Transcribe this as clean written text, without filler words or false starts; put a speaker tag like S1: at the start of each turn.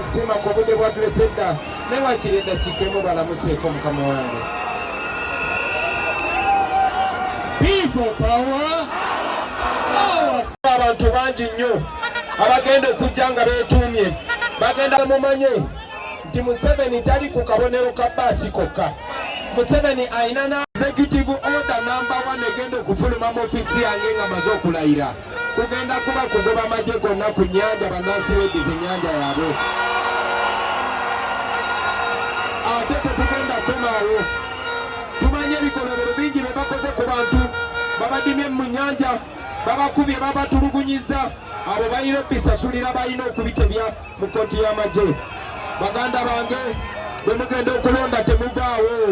S1: kusema ko budde bwa Dreseda ne wakirenda kikemo balamuseeko mukama wange. People power. Abantu bangi nnyo abagenda okujja nga beetuumye bagenda mumanye nti Museveni tali ku kabonero ka baasi kokka. Museveni ayina na executive order number 1 egenda okufuluma mu ofiisi yange nga maze okulayira. Kugenda kuba kugoba amagye gonna ku nnyanja bannansi beedize ennyanja yaabwe. Ate tetugenda komaawo. Tumanye ebikolobero bingi bye bakoze ku bantu babadimye mu nnyanja babakubye babatulugunyiza abo balina bisasulira balina okubitebya mu kkooti y'amagye. Baganda bange bwe mugenda okulonda temuvaawo.